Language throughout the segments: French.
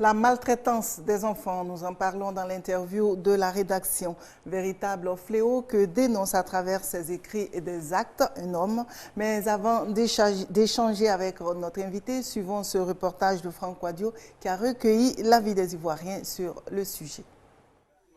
La maltraitance des enfants, nous en parlons dans l'interview de la rédaction. Véritable fléau que dénonce à travers ses écrits et des actes un homme. Mais avant d'échanger avec notre invité, suivons ce reportage de Franck Wadio qui a recueilli l'avis des Ivoiriens sur le sujet.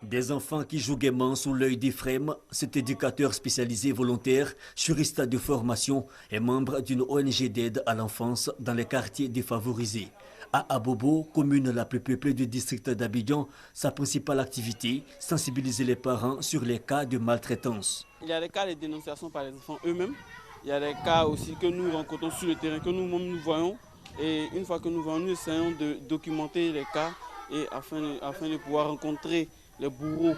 Des enfants qui jouent gaiement sous l'œil d'Ephrem, cet éducateur spécialisé volontaire, juriste de formation et membre d'une ONG d'aide à l'enfance dans les quartiers défavorisés. À Abobo, commune la plus peuplée du district d'Abidjan, sa principale activité, sensibiliser les parents sur les cas de maltraitance. Il y a des cas de dénonciation par les enfants eux-mêmes. Il y a des cas aussi que nous rencontrons sur le terrain, que nous-mêmes nous voyons. Et une fois que nous voyons, nous essayons de documenter les cas et afin de pouvoir rencontrer les bourreaux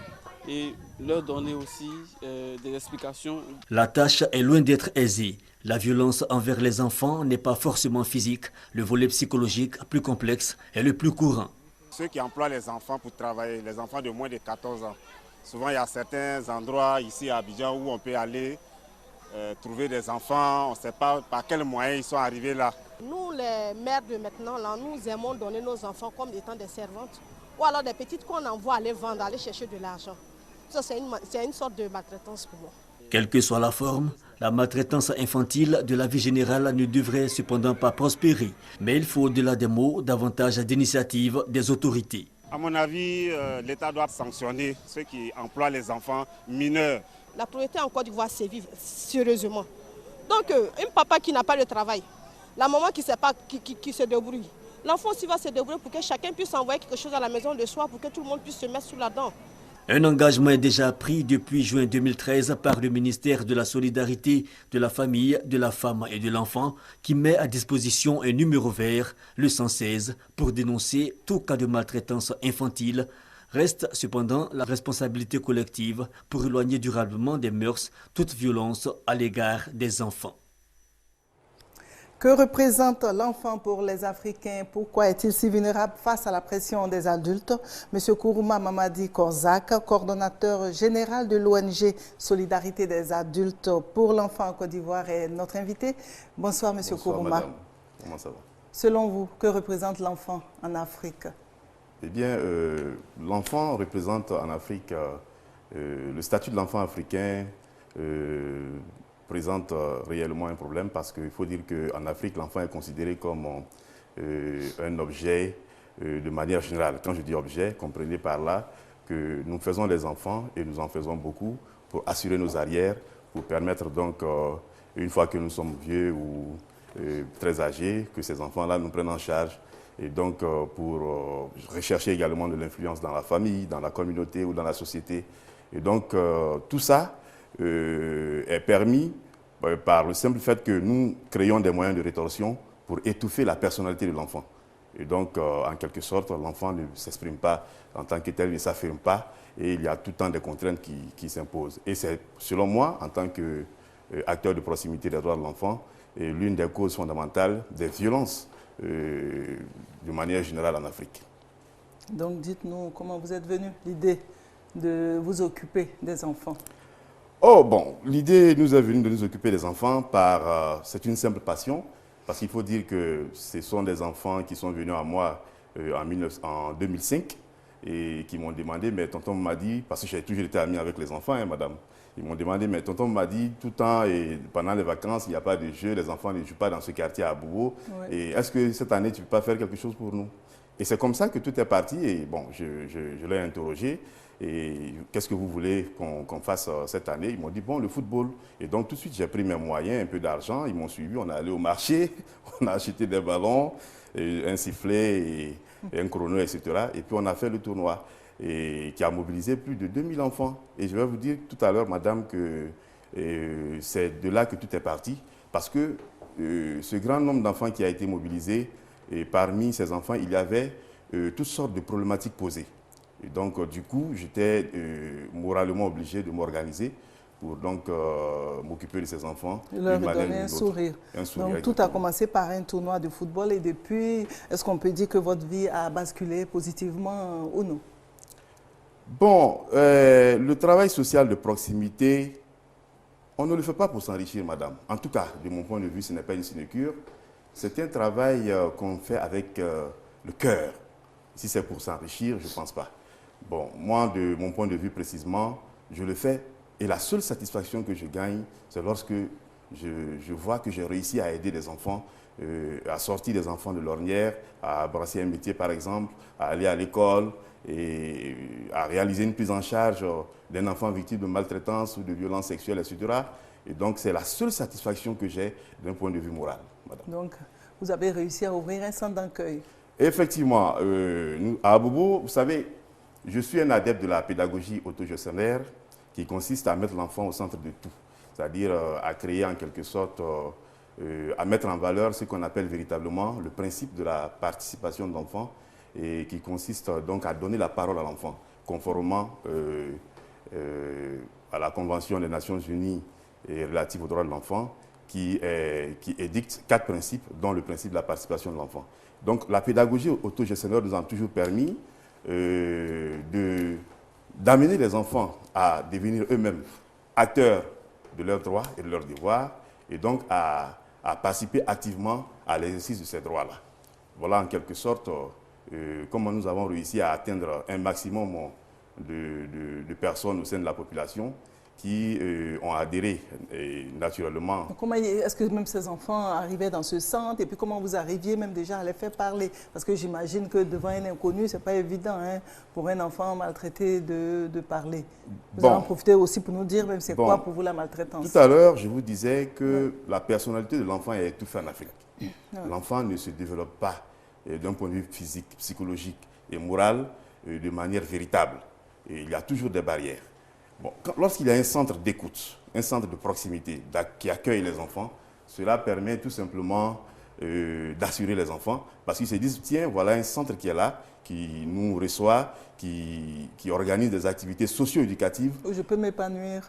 et leur donner aussi des explications. La tâche est loin d'être aisée. La violence envers les enfants n'est pas forcément physique. Le volet psychologique, plus complexe, est le plus courant. Ceux qui emploient les enfants pour travailler, les enfants de moins de 14 ans, souvent il y a certains endroits ici à Abidjan où on peut aller trouver des enfants, on ne sait pas par quels moyens ils sont arrivés là. Nous, les mères de maintenant, là, nous aimons donner nos enfants comme étant des servantes ou alors des petites qu'on envoie aller vendre, aller chercher de l'argent. Ça, c'est une sorte de maltraitance pour moi. Quelle que soit la forme, la maltraitance infantile de la vie générale ne devrait cependant pas prospérer. Mais il faut, au-delà des mots, davantage d'initiatives des autorités. À mon avis, l'État doit sanctionner ceux qui emploient les enfants mineurs. La pauvreté en Côte d'Ivoire sévit sérieusement. Donc, un papa qui n'a pas de travail, la maman qui sait pas, qui se débrouille, l'enfant aussi va se débrouiller pour que chacun puisse envoyer quelque chose à la maison de soi, pour que tout le monde puisse se mettre sous la dent. Un engagement est déjà pris depuis juin 2013 par le ministère de la Solidarité, de la Famille, de la Femme et de l'Enfant qui met à disposition un numéro vert, le 116, pour dénoncer tout cas de maltraitance infantile. Reste cependant la responsabilité collective pour éloigner durablement des mœurs toute violence à l'égard des enfants. Que représente l'enfant pour les Africains? Pourquoi est-il si vulnérable face à la pression des adultes? Monsieur Kourouma Mamadi Korzak, coordonnateur général de l'ONG Solidarité des adultes pour l'enfant en Côte d'Ivoire, est notre invité. Bonsoir, Monsieur Kourouma. Madame. Comment ça va? Selon vous, que représente l'enfant en Afrique? Eh bien, l'enfant représente en Afrique, le statut de l'enfant africain présente réellement un problème parce qu'il faut dire qu'en Afrique, l'enfant est considéré comme un objet de manière générale. Quand je dis objet, comprenez par là que nous faisons les enfants et nous en faisons beaucoup pour assurer nos arrières, pour permettre donc, une fois que nous sommes vieux ou très âgés, que ces enfants-là nous prennent en charge. Et donc, pour rechercher également de l'influence dans la famille, dans la communauté ou dans la société. Et donc, tout ça est permis par le simple fait que nous créons des moyens de rétorsion pour étouffer la personnalité de l'enfant. Et donc, en quelque sorte, l'enfant ne s'exprime pas en tant que tel, ne s'affirme pas, et il y a tout le temps des contraintes qui s'imposent. Et c'est, selon moi, en tant qu'acteur de proximité des droits de l'enfant, l'une des causes fondamentales des violences de manière générale en Afrique. Donc, dites-nous comment vous êtes venu l'idée de vous occuper des enfants. Oh bon, l'idée nous est venue de nous occuper des enfants par, c'est une simple passion, parce qu'il faut dire que ce sont des enfants qui sont venus à moi en 2005 et qui m'ont demandé, mais tonton m'a dit, parce que j'ai toujours été ami avec les enfants, hein, madame, ils m'ont demandé, mais tonton m'a dit, tout le temps, et pendant les vacances, il n'y a pas de jeu, les enfants ne jouent pas dans ce quartier à Abobo, Ouais. et est-ce que cette année, tu ne peux pas faire quelque chose pour nous? Et c'est comme ça que tout est parti, et bon, je l'ai interrogé. Et qu'est-ce que vous voulez qu'on fasse cette année? Ils m'ont dit, bon, le football. Et donc, tout de suite, j'ai pris mes moyens, un peu d'argent. Ils m'ont suivi, on est allé au marché, on a acheté des ballons, et un sifflet, et un chrono, etc. Et puis, on a fait le tournoi, et qui a mobilisé plus de 2000 enfants. Et je vais vous dire tout à l'heure, madame, que c'est de là que tout est parti. Parce que ce grand nombre d'enfants qui a été mobilisé, et parmi ces enfants, il y avait toutes sortes de problématiques posées. Et donc, du coup, j'étais moralement obligé de m'organiser pour donc m'occuper de ces enfants. Leur donner un sourire. Donc, tout a commencé par un tournoi de football et depuis, est-ce qu'on peut dire que votre vie a basculé positivement ou non? Bon, le travail social de proximité, on ne le fait pas pour s'enrichir, madame. En tout cas, de mon point de vue, ce n'est pas une sinecure. C'est un travail qu'on fait avec le cœur. Si c'est pour s'enrichir, je ne pense pas. Bon, moi, de mon point de vue précisément, je le fais. Et la seule satisfaction que je gagne, c'est lorsque je vois que j'ai réussi à aider des enfants, à sortir des enfants de l'ornière, à brasser un métier par exemple, à aller à l'école et à réaliser une prise en charge d'un enfant victime de maltraitance ou de violences sexuelles, etc. Et donc, c'est la seule satisfaction que j'ai d'un point de vue moral, madame. Donc, vous avez réussi à ouvrir un centre d'accueil. Effectivement, à Abobo, vous savez, je suis un adepte de la pédagogie autogestionnaire qui consiste à mettre l'enfant au centre de tout, c'est-à-dire à créer en quelque sorte, à mettre en valeur ce qu'on appelle véritablement le principe de la participation de l'enfant et qui consiste donc à donner la parole à l'enfant, conformément à la Convention des Nations Unies relative aux droits de l'enfant qui édicte 4 principes, dont le principe de la participation de l'enfant. Donc la pédagogie autogestionnaire nous a toujours permis d'amener les enfants à devenir eux-mêmes acteurs de leurs droits et de leurs devoirs, et donc à participer activement à l'exercice de ces droits-là. Voilà en quelque sorte comment nous avons réussi à atteindre un maximum de personnes au sein de la population qui ont adhéré naturellement. Comment est-ce que même ces enfants arrivaient dans ce centre et puis comment vous arriviez même déjà à les faire parler? Parce que j'imagine que devant un inconnu, ce n'est pas évident pour un enfant maltraité de parler. Vous en profitez aussi pour nous dire même c'est quoi pour vous la maltraitance? Tout à l'heure, je vous disais que la personnalité de l'enfant est étouffée en Afrique. L'enfant ne se développe pas d'un point de vue physique, psychologique et moral de manière véritable. Et il y a toujours des barrières. Bon, lorsqu'il y a un centre d'écoute, un centre de proximité qui accueille les enfants, cela permet tout simplement d'assurer les enfants parce qu'ils se disent, tiens, voilà un centre qui est là, qui nous reçoit, qui organise des activités socio-éducatives. Où je peux m'épanouir.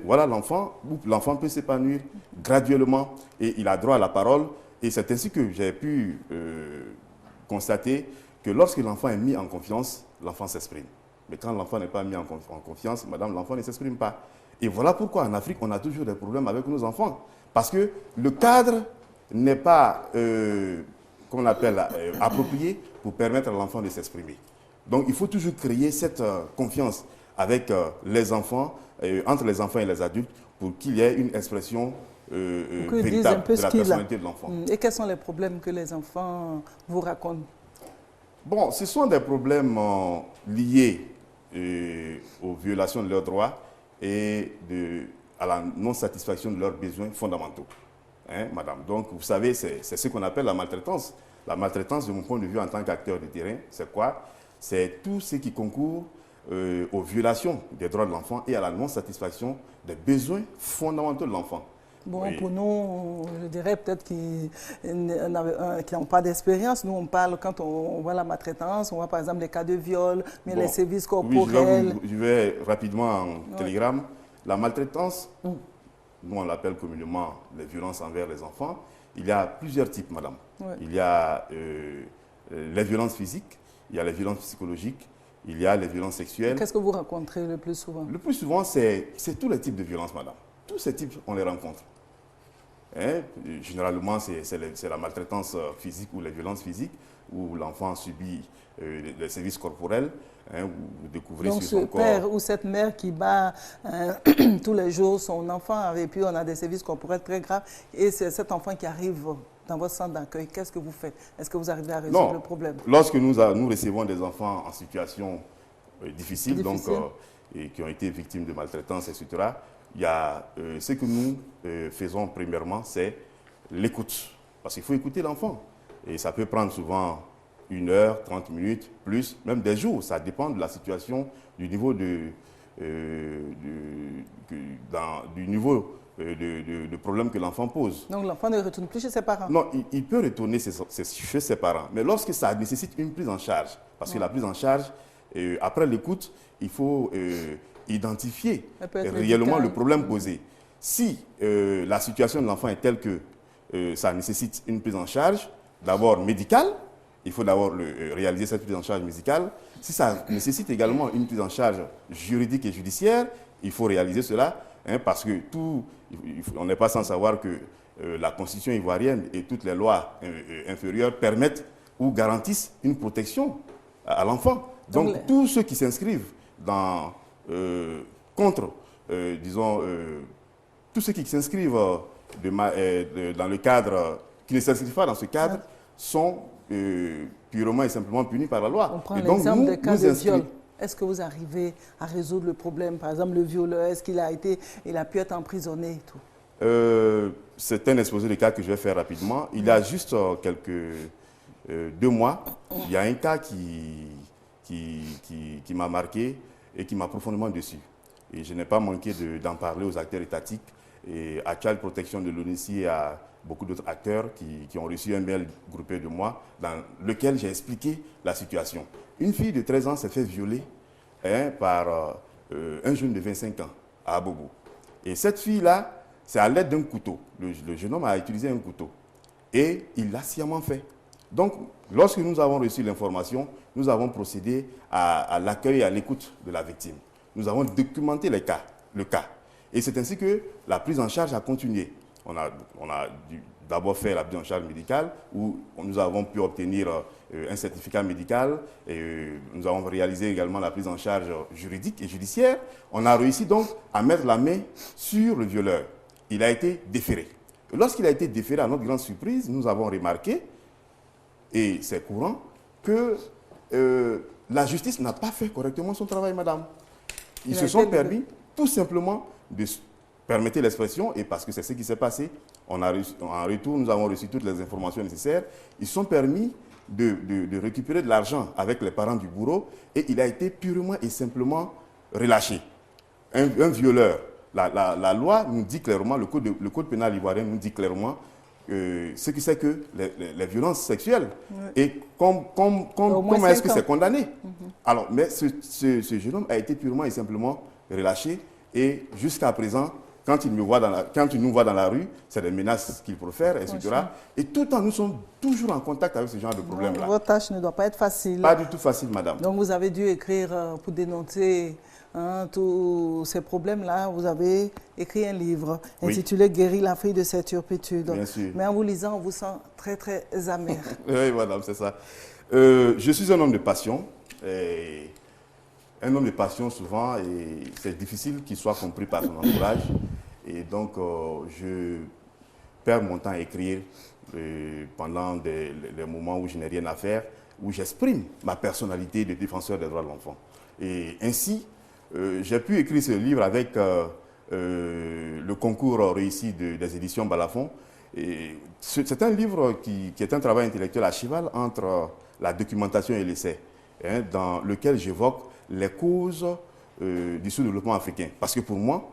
Voilà l'enfant peut s'épanouir graduellement et il a droit à la parole. Et c'est ainsi que j'ai pu constater que lorsque l'enfant est mis en confiance, l'enfant s'exprime. Mais quand l'enfant n'est pas mis en confiance, madame, l'enfant ne s'exprime pas. Et voilà pourquoi en Afrique, on a toujours des problèmes avec nos enfants. Parce que le cadre n'est pas, qu'on appelle, approprié pour permettre à l'enfant de s'exprimer. Donc, il faut toujours créer cette confiance avec les enfants, entre les enfants et les adultes, pour qu'il y ait une expression véritable de la personnalité de l'enfant. Et quels sont les problèmes que les enfants vous racontent? Bon, ce sont des problèmes liés aux violations de leurs droits et à la non-satisfaction de leurs besoins fondamentaux. Madame. Donc, vous savez, c'est ce qu'on appelle la maltraitance. La maltraitance, de mon point de vue en tant qu'acteur de terrain, c'est quoi? C'est tout ce qui concourt aux violations des droits de l'enfant et à la non-satisfaction des besoins fondamentaux de l'enfant. Bon, oui. Pour nous, je dirais peut-être qu'ils n'ont pas d'expérience. Nous, on parle, quand on voit la maltraitance, on voit par exemple des cas de viol, mais les services corporels... Oui, je vais rapidement en télégramme. La maltraitance, nous on l'appelle communément les violences envers les enfants. Il y a plusieurs types, madame. Oui. Il y a les violences physiques, il y a les violences psychologiques, il y a les violences sexuelles. Qu'est-ce que vous rencontrez le plus souvent? Le plus souvent, c'est tous les types de violences, madame. Tous ces types, on les rencontre. Généralement, c'est la maltraitance physique ou les violences physiques, où l'enfant subit les services corporels, vous découvrez donc sur son corps. Donc ce père ou cette mère qui bat tous les jours son enfant, et puis on a des services corporels très graves, et c'est cet enfant qui arrive dans votre centre d'accueil. Qu'est-ce que vous faites? Est-ce que vous arrivez à résoudre le problème? Lorsque nous recevons des enfants en situation difficile, donc, et qui ont été victimes de maltraitance, etc., il y a ce que nous faisons premièrement, c'est l'écoute. Parce qu'il faut écouter l'enfant. Et ça peut prendre souvent 1 heure, 30 minutes, plus, même des jours. Ça dépend de la situation, du niveau de problème que l'enfant pose. Donc l'enfant ne retourne plus chez ses parents? Non, il peut retourner chez ses parents. Mais lorsque ça nécessite une prise en charge, parce que la prise en charge, après l'écoute, il faut identifier réellement le problème posé. Si la situation de l'enfant est telle que ça nécessite une prise en charge, d'abord médicale, il faut d'abord réaliser cette prise en charge médicale. Si ça nécessite également une prise en charge juridique et judiciaire, il faut réaliser cela, parce que on n'est pas sans savoir que la Constitution ivoirienne et toutes les lois inférieures permettent ou garantissent une protection à l'enfant. Donc, tous ceux qui s'inscrivent dans, disons, tous ceux qui s'inscrivent dans le cadre, qui ne s'inscrivent pas dans ce cadre, sont purement et simplement punis par la loi. On prend l'exemple des cas de viol. Est-ce que vous arrivez à résoudre le problème? Par exemple, le violeur, est-ce qu'il a pu être emprisonné et tout? C'est un exposé de cas que je vais faire rapidement. Il y a juste 2 mois, il y a un cas qui m'a marqué et qui m'a profondément déçu. Et je n'ai pas manqué d'en parler aux acteurs étatiques, et à Child Protection de l'ONUCI et à beaucoup d'autres acteurs qui ont reçu un mail groupé de moi dans lequel j'ai expliqué la situation. Une fille de 13 ans s'est fait violer par un jeune de 25 ans à Abobo. Et cette fille-là, c'est à l'aide d'un couteau. Le jeune homme a utilisé un couteau. Et il l'a sciemment fait. Donc, lorsque nous avons reçu l'information, nous avons procédé à l'accueil et à l'écoute de la victime. Nous avons documenté le cas. Et c'est ainsi que la prise en charge a continué. On a d'abord fait la prise en charge médicale, où nous avons pu obtenir un certificat médical, et nous avons réalisé également la prise en charge juridique et judiciaire. On a réussi donc à mettre la main sur le violeur. Il a été déféré. Lorsqu'il a été déféré, à notre grande surprise, nous avons remarqué, et c'est courant, que la justice n'a pas fait correctement son travail, madame. Ils se sont permis tout simplement de permettre l'expression, et parce que c'est ce qui s'est passé, en retour, nous avons reçu toutes les informations nécessaires. Ils se sont permis de récupérer de l'argent avec les parents du bourreau, et il a été purement et simplement relâché. Un violeur, la loi nous dit clairement, le code pénal ivoirien nous dit clairement ce qui c'est que les violences sexuelles, et comment est-ce que c'est condamné. Alors, mais ce jeune homme a été purement et simplement relâché, et jusqu'à présent, quand il nous voit dans la rue, c'est des menaces qu'il profère, etc. Et tout le temps, nous sommes toujours en contact avec ce genre de problème-là. Votre tâche ne doit pas être facile. Pas du tout facile, madame. Donc vous avez dû écrire pour dénoncer tous ces problèmes-là. Vous avez écrit un livre intitulé « Guérir l'Afrique de cette turpitude ». Bien sûr. Mais en vous lisant, on vous sent très, très amer. Oui, madame, c'est ça. Je suis un homme de passion. Un homme de passion, souvent, et c'est difficile qu'il soit compris par son entourage. Et donc, je perds mon temps à écrire pendant les moments où je n'ai rien à faire, où j'exprime ma personnalité de défenseur des droits de l'enfant. Et ainsi, j'ai pu écrire ce livre avec le concours réussi des éditions Balafon. C'est un livre qui est un travail intellectuel à cheval entre la documentation et l'essai, dans lequel j'évoque les causes du sous-développement africain. Parce que pour moi,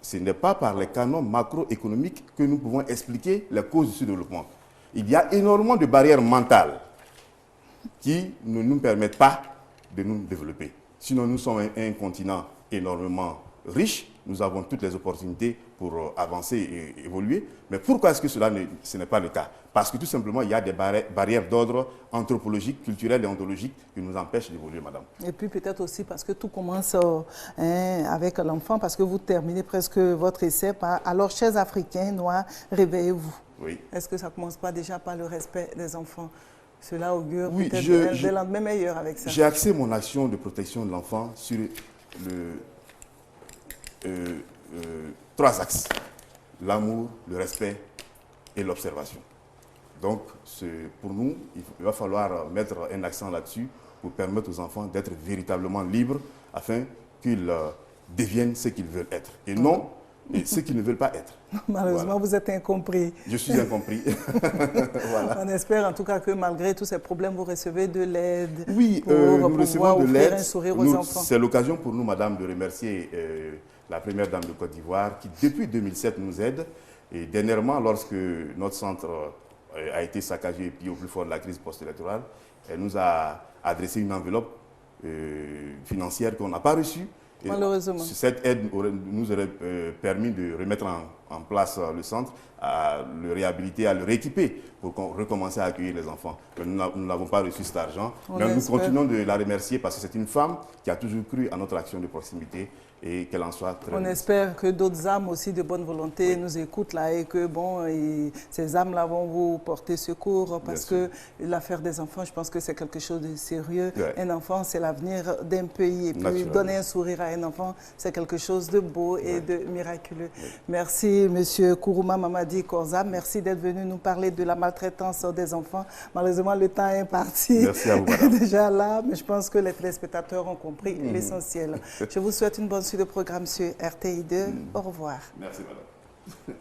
ce n'est pas par les canons macroéconomiques que nous pouvons expliquer les causes du sous-développement. Il y a énormément de barrières mentales qui ne nous permettent pas de nous développer. Sinon, nous sommes un continent énormément riche, nous avons toutes les opportunités pour avancer et évoluer. Mais pourquoi est-ce que ce n'est pas le cas? Parce que tout simplement, il y a des barrières d'ordre anthropologique, culturel et ontologique qui nous empêchent d'évoluer, madame. Et puis peut-être aussi parce que tout commence avec l'enfant, parce que vous terminez presque votre essai par « Alors, chers Africains noirs, réveillez-vous ». Oui. Est-ce que ça ne commence pas déjà par le respect des enfants? Cela augure peut-être des lendemains meilleurs avec ça. J'ai axé mon action de protection de l'enfant sur 3 axes: l'amour, le respect et l'observation. Donc, pour nous, il va falloir mettre un accent là-dessus pour permettre aux enfants d'être véritablement libres afin qu'ils deviennent ce qu'ils veulent être et non ce qu'ils ne veulent pas être. Malheureusement, voilà. Vous êtes incompris. Je suis incompris. Voilà. On espère en tout cas que malgré tous ces problèmes, vous recevez de l'aide. Oui, nous recevons de l'aide. Un sourire aux enfants. C'est l'occasion pour nous, madame, de remercier la première dame de Côte d'Ivoire qui, depuis 2007, nous aide. Et dernièrement, lorsque notre centre a été saccagé et puis au plus fort de la crise post-électorale, elle nous a adressé une enveloppe financière qu'on n'a pas reçue. Et malheureusement. Cette aide nous aurait permis de remettre en place le centre, à le réhabiliter, à le rééquiper pour recommencer à accueillir les enfants. Mais nous n'avons pas reçu cet argent. Mais nous continuons de la remercier parce que c'est une femme qui a toujours cru à notre action de proximité et qu'elle en soit très... On espère que d'autres âmes aussi de bonne volonté nous écoutent là et que bon, ces âmes-là vont vous porter secours parce que l'affaire des enfants, je pense que c'est quelque chose de sérieux. Un enfant, c'est l'avenir d'un pays et puis donner un sourire à un enfant, c'est quelque chose de beau et de miraculeux. Merci Monsieur Kourouma Mamadi Korza, merci d'être venu nous parler de la maltraitance des enfants. Malheureusement, le temps est parti. Merci à vous, madame. Déjà là, mais je pense que les téléspectateurs ont compris l'essentiel. Je vous souhaite une bonne suite de programme sur RTI2. Au revoir. Merci, madame.